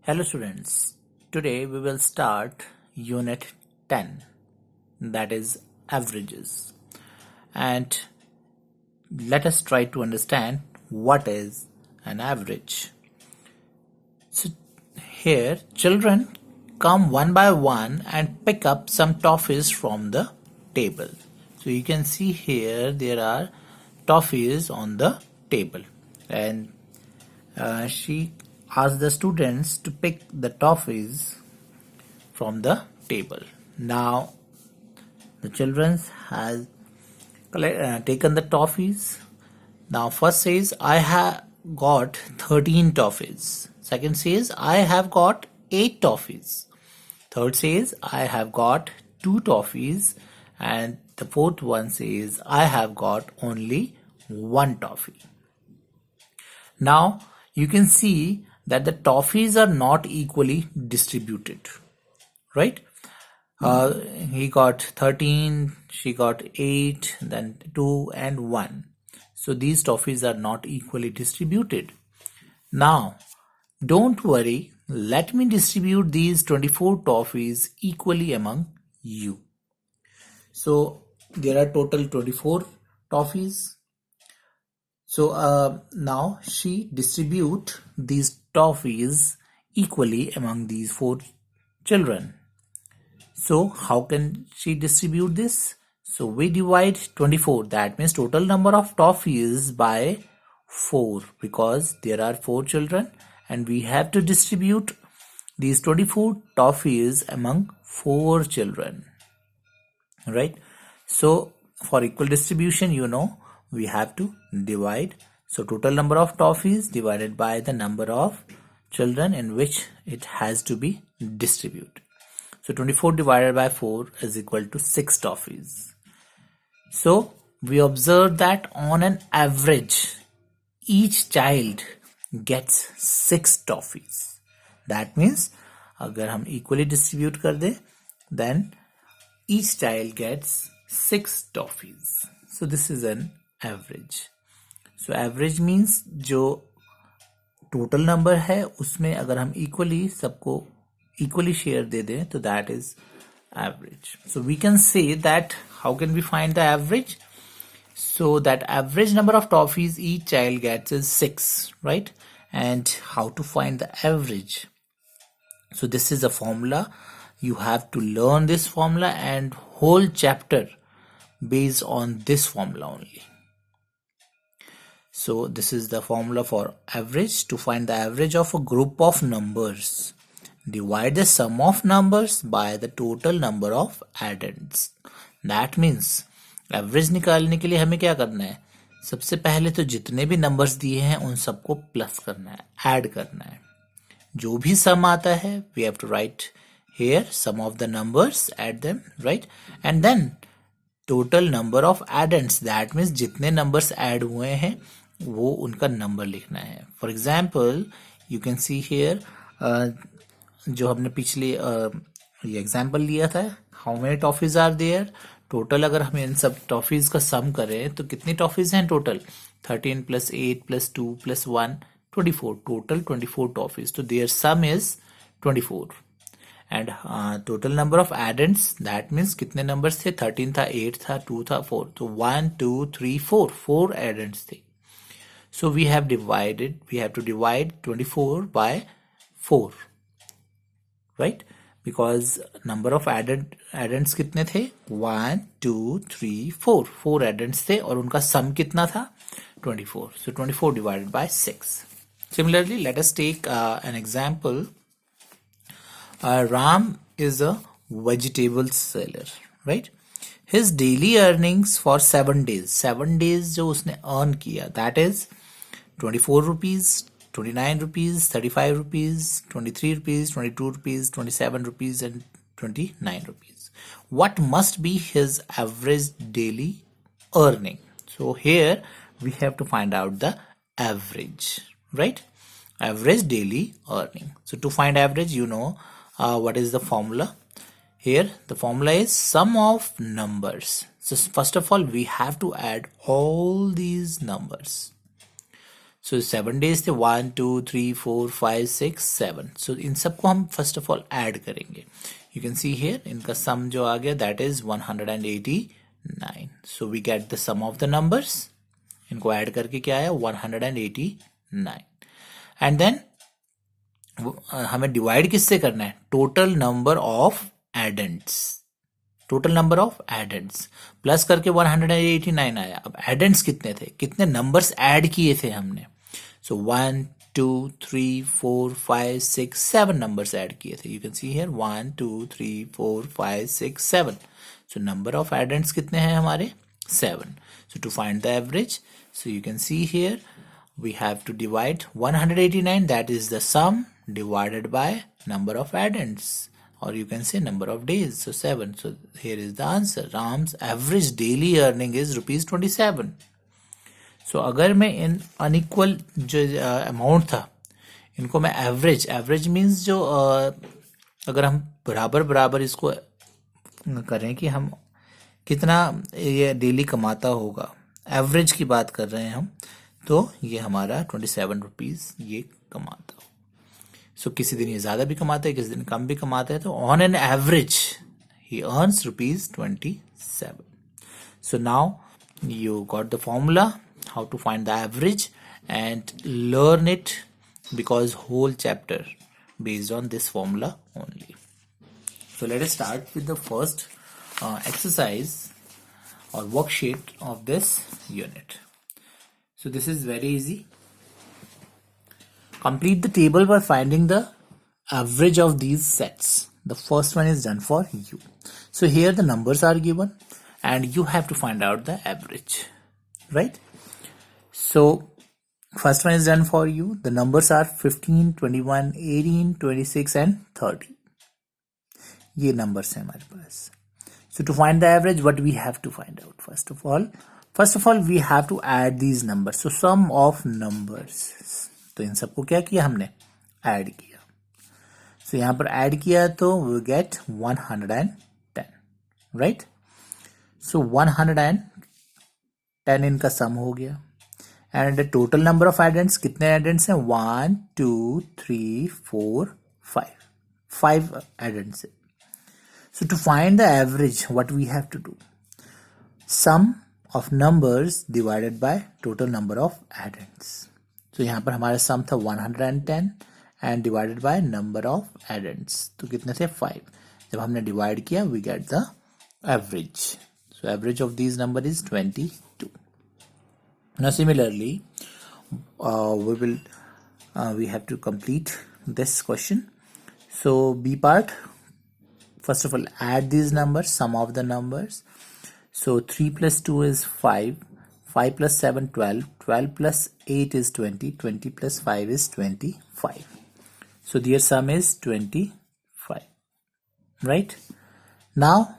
Hello students, today we will start unit 10, that is averages, and let us try to understand what is an average. So here children come one by one and pick up some toffees from the table. So you can see here there are toffees on the table, and she asked the students to pick the toffees from the table. Now the children has taken the toffees. Now first says I have got 13 toffees. Second says I have got 8 toffees. Third says I have got 2 toffees, and the fourth one says I have got only 1 toffee. Now you can see that the toffees are not equally distributed, right? He got 13, she got 8, then 2 and 1. So these toffees are not equally distributed. Now, don't worry, let me distribute these 24 toffees equally among you. So there are total 24 toffees. So now she distribute these toffees equally among these 4 children. So how can she distribute this? So we divide 24, that means total number of toffees, by 4, because there are 4 children and we have to distribute these 24 toffees among 4 children, right? So for equal distribution, we have to divide. So total number of toffees divided by the number of children in which it has to be distributed. So 24 divided by 4 is equal to 6 toffees. So we observe that on an average, each child gets 6 toffees. That means अगर हम equally distribute कर दे, then each child gets 6 toffees. So this is an average. So average means जो total number है उसमें अगर हम equally share दे दें तो that is average. So we can say that how can we find the average? So that average number of toffees each child gets is 6, right? And how to find the average? So this is a formula. You have to learn this formula and whole chapter based on this formula only. So this is the formula for average. To find the average of a group of numbers, divide the sum of numbers by the total number of addends. That means average निकालने के लिए हमें क्या करना है? सबसे पहले तो जितने भी नंबर्स दिए हैं उन सबको प्लस करना है, ऐड करना है. जो भी सम आता है we have to write here sum of the numbers, add them, right? And then total number of addends, that means जितने नंबर्स ऐड हुए हैं वो उनका नंबर लिखना है. For example you can see here, जो हमने पिछले ये एग्जाम्पल लिया था, how many toffees are there. Total अगर हम इन सब टॉफीज का सम करें तो कितनी टॉफीज हैं टोटल? 13 + 8 + 2 + 1 24. Total 24 toffees. तो there sum is 24. And total number of addends, that means कितने नंबर्स थे? 13 था, 8 था, 2 था, 4. तो 1 2 3 4 एडेंड्स थे. So we have to divide 24 by 4, right? Because number of addends कितने थे? 1 2 3 4 addends थे और उनका sum कितना था? 24. So 24 divided by 6. Similarly, let us take an example. Ram is a vegetable seller, right? His daily earnings for 7 days. 7 days जो उसने earn किया, that is 24 rupees, 29 rupees, 35 rupees, 23 rupees, 22 rupees, 27 rupees, and 29 rupees. What must be his average daily earning? So here we have to find out the average, right? Average daily earning. So to find average, what is the formula? Here the formula is sum of numbers. So first of all we have to add all these numbers. So 7 days थे, 1 2 3 4 5 6 7. सो इन सबको हम first of all add करेंगे. You can see here इनका sum जो आ गया that is 189. So we get the sum of the numbers. इनको ऐड करके क्या आया 189. एंड देन हमें डिवाइड किससे करना है, total number of addends. Total number of addends plus करके 189 आया. अब एडेंट्स कितने थे, कितने नंबर्स ऐड किए थे हमने. सो 1 2 3 4 5 6 7 नंबर्स ऐड किए थे. You can see here 1 2 3 4 5 6 7. So number of addends कितने हैं हमारे 7. So to find the average, so you can see here we have to divide 189, that is the sum, divided by number of addends, or you can say number of days, so 7. So here is the answer. Ram's average daily earning is ₹27. so अगर मैं इन unequal जो amount था इनको मैं average means जो अगर हम बराबर बराबर इसको करें कि हम कितना ये डेली कमाता होगा, एवरेज की बात कर रहे हैं हम, तो ये हमारा 27 रुपीज ये कमाता हो. सो किसी दिन ये ज्यादा भी कमाता है, किसी दिन कम भी कमाता है, तो on an average he earns ₹27. So now you got the formula how to find the average and learn it, because whole chapter based on this formula only. So let us start with the first exercise or worksheet of this unit. So this is very easy. Complete the table by finding the average of these sets. The first one is done for you. So here the numbers are given and you have to find out the average, right? So first one is done for you. The numbers are 15, 21, 18, 26 and 30. ये numbers हैं हमारे पास. So to find the average, what we have to find out? First of all, we have to add these numbers. So sum of numbers. तो इन सबको क्या किया हमने, add किया. So यहाँ पर ऐड किया तो we get 110, right? So 110 इनका सम हो गया. And total number of addends, कितने एडेंट्स हैं, 1 2 3 4 5 एडेंट्स है. So to find the average, what we have to do? Sum of numbers divided by total number of addends. So यहाँ पर हमारा sum था 110 and divided by number of addends. तो कितने थे 5. जब हमने divide किया we get the average. So average of these number is 22. Now similarly we have to complete this question. So B part, first of all add these numbers, sum of the numbers. So 3 plus 2 is 5, 5 plus 7 12, 12 plus 8 is 20, 20 plus 5 is 25. So their sum is 25, right? Now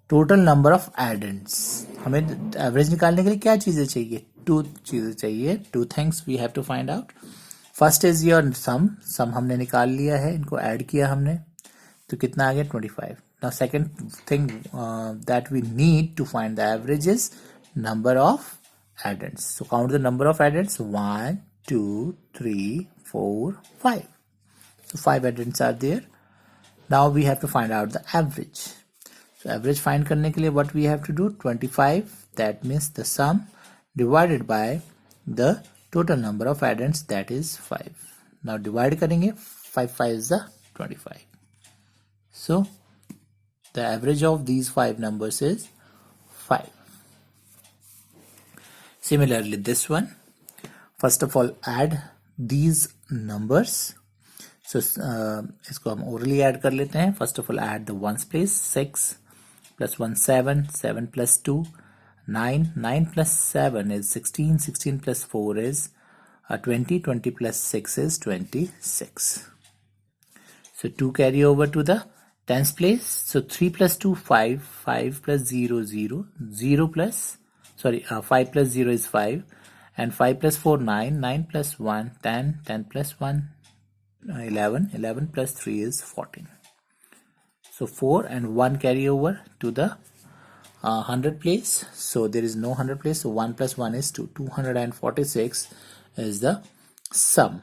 total number of addends. हमें average निकालने के लिए क्या चीजें चाहिए, 2 चीजें चाहिए, 2 things we have to find out. First is your sum हमने निकाल लिया है, इनको ऐड किया हमने, तो कितना आ गया 25. Now second thing that we need to find the average is number of addends. So count the number of addends, 1 2 3 4 5. So 5 addends are there. Now we have to find out the average. So average find करने के लिए what we have to do, 25, that means the sum divided by the total number of addends, that is 5. Now divide करेंगे, 5 5 is the 25. So the average of these 5 numbers is 5. Similarly this one, first of all add these numbers. So इसको हम orally add कर लेते हैं. First of all add the ones place, 6 plus 1 7, 7 plus 2 9, 9 plus 7 is 16, 16 plus 4 is 20, 20 plus 6 is 26. So 2 carry over to the tens place. So 3 plus 2 5, 5 plus 0 0, 0 plus 5 plus 0 is 5, and 5 plus 4 9, 9 plus 1 10, 10 plus 1 11, 11 plus 3 is 14. So 4 and 1 carry over to the 100 place. So there is no 100 place, so 1 plus 1 is 2. 246 is the sum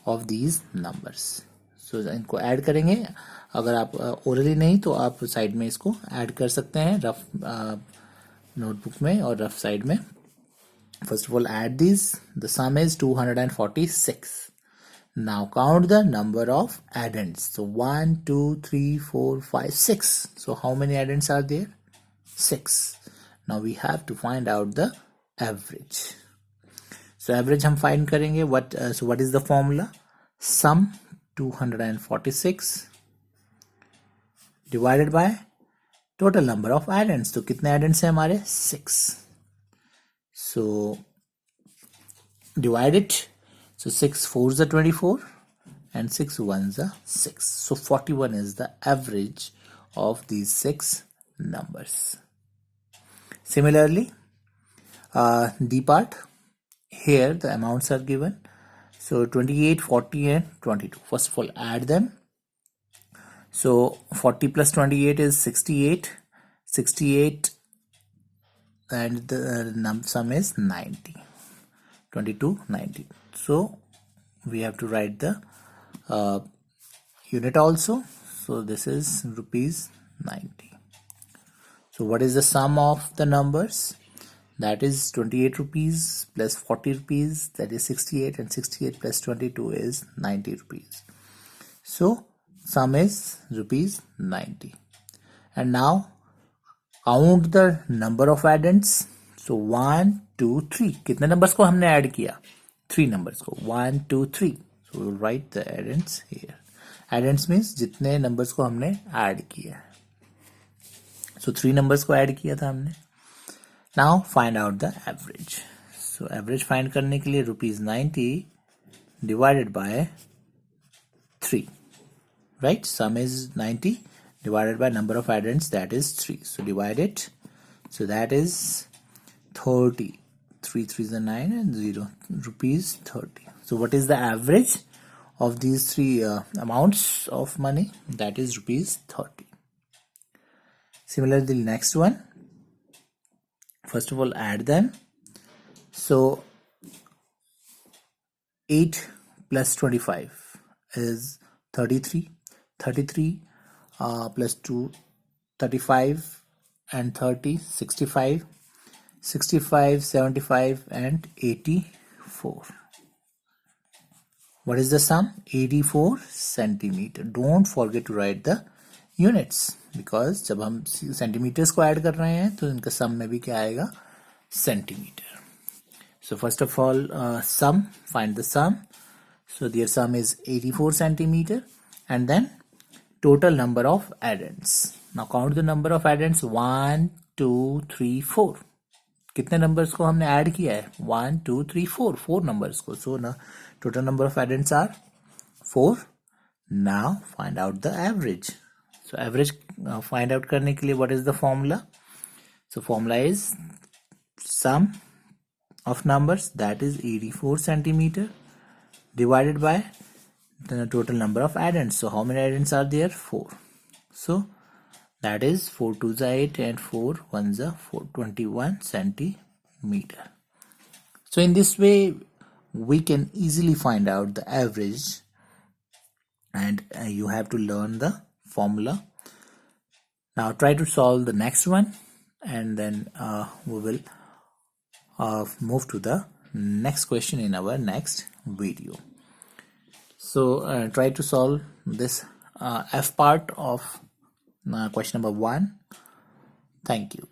of these numbers. So इनको add करेंगे. अगर आप orally नहीं तो आप side में इसको add कर सकते हैं रफ नोटबुक में और रफ साइड में. First of all, add these. The sum is 246. Now count the number of addends. So 1, 2, 3, 4, 5, 6. So how many addends are there? 6. Now we have to find out the average. So average हम find करेंगे. So what is the formula? Sum 246 divided by total number of addends. तो कितने addends हैं हमारे? 6. So divide it. So 6 4s are 24 and 6 1s are 6. So 41 is the average of these 6 numbers. Similarly, D part, here the amounts are given. So 28, 40 and 22. First of all, add them. So 40 plus 28 is 68. 68 and the sum is 90. 22, 90. So we have to write the unit also. So this is rupees 90. So what is the sum of the numbers? That is 28 rupees plus 40 rupees, that is 68, and 68 plus 22 is 90 rupees. So sum is rupees 90. And now count the number of addends. So 1, 2, 3. कितने numbers को हमने add किया? 3 numbers को. 1, 2, 3. So we'll write the addends here. Addends means जितने numbers को हमने add किया. So 3 numbers को add किया था हमने. Now find out the average. So average find करने के लिए rupees 90 divided by 3. Right? Sum is 90 divided by number of addends, that is 3. So divide it. So that is 30. 3 3s are 9 and 0. Rupees 30. So what is the average of these 3 amounts of money? That is rupees 30. Similarly, the next one. First of all, add them. So 8 plus 25 is 33. 33 plus 2, 35 and 30, 65. 65, 75 and 84. What is the sum? 84 centimeter. Don't forget to write the units, because जब हम centimeters को add कर रहे हैं तो इनका sum में भी क्या आएगा? Centimeter. So first of all, sum, find the sum. So their sum is 84 centimeter, and then total number of addends. Now count the number of addends. 1, 2, 3, 4. कितने numbers को हमने add किया है? 1, 2, 3, 4. 4 numbers को. So now total number of addends are 4. Now find out the average. So average find out करने के लिए what is the formula? So formula is sum of numbers, that is 84 centimeter, divided by the total number of addends. So how many addends are there? 4. So that is 4 2s are 8 and 4 1s are 4. 21 centimeter. So in this way we can easily find out the average, and you have to learn the formula. Now try to solve the next one, and then we will move to the next question in our next video. So try to solve this F part of question number 1. Thank you.